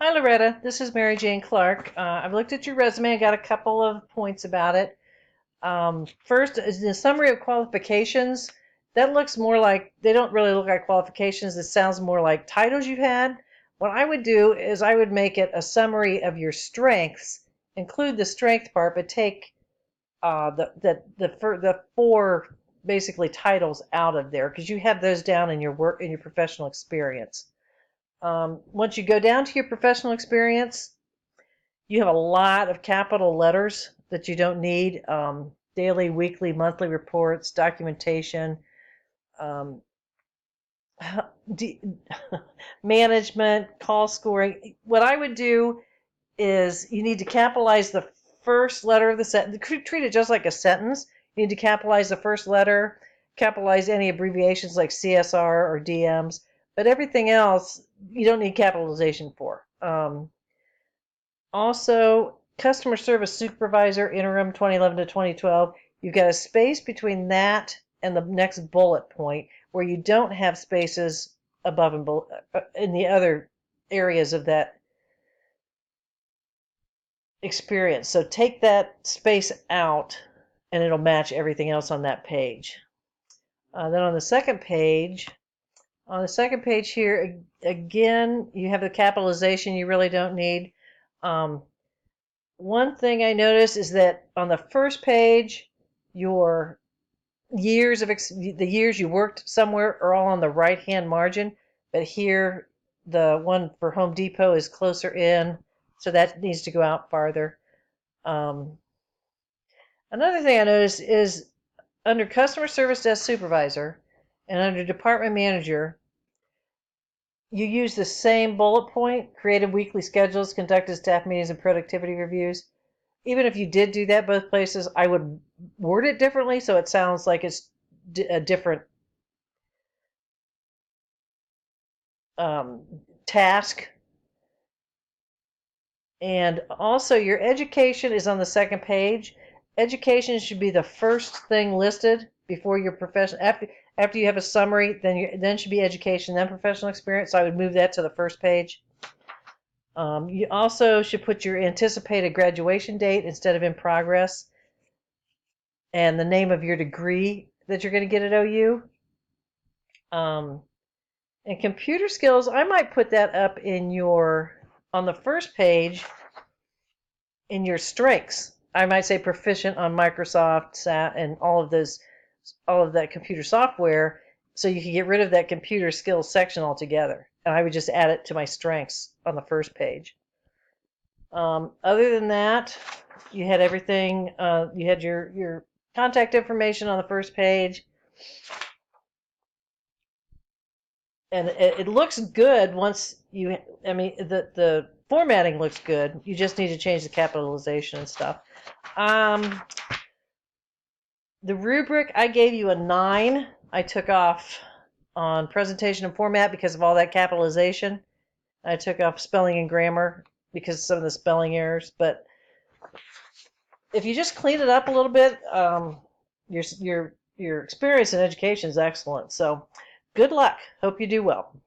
Hi, Loretta. This is Mary Jane Clark. I've looked at your resume and got a couple of points about it. First, is the summary of qualifications. That looks more like, they don't really look like qualifications. It sounds more like titles you've had. What I would do is I would make it a summary of your strengths, include the strength part, but take the four basically titles out of there because you have those down in your work in your professional experience. Once you go down to your professional experience, you have a lot of capital letters that you don't need. Daily, weekly, monthly reports, documentation, um, management, call scoring. What I would do is you need to capitalize the first letter of the sentence. Treat it just like a sentence. You need to capitalize the first letter, capitalize any abbreviations like CSR or DMs, but everything else you don't need capitalization for. Also, customer service supervisor, interim 2011 to 2012, you've got a space between that and the next bullet point where you don't have spaces above and below in the other areas of that experience. So take that space out and it'll match everything else on that page. Then on the second page here, again, you have the capitalization you really don't need. One thing I noticed is that on the first page, your the years you worked somewhere are all on the right-hand margin, but here the one for Home Depot is closer in, so that needs to go out farther. Another thing I noticed is under Customer Service Desk Supervisor and under Department Manager, you use the same bullet point, created weekly schedules, conducted staff meetings and productivity reviews. Even if you did do that both places, I would word it differently so it sounds like it's a different task. And also your education is on the second page. Education should be the first thing listed before your profession. After you have a summary, then should be education, then professional experience. So I would move that to the first page. You also should put your anticipated graduation date instead of in progress, and the name of your degree that you're going to get at OU. And computer skills, I might put that up on the first page in your strengths. I might say proficient on Microsoft, SAT, and all of that computer software, so you can get rid of that computer skills section altogether. And I would just add it to my strengths on the first page. Other than that, you had everything. You had your contact information on the first page. And it looks good once the formatting looks good. You just need to change the capitalization and stuff. The rubric, I gave you a 9. I took off on presentation and format because of all that capitalization. I took off spelling and grammar because of some of the spelling errors. But if you just clean it up a little bit, your experience in education is excellent. So good luck. Hope you do well.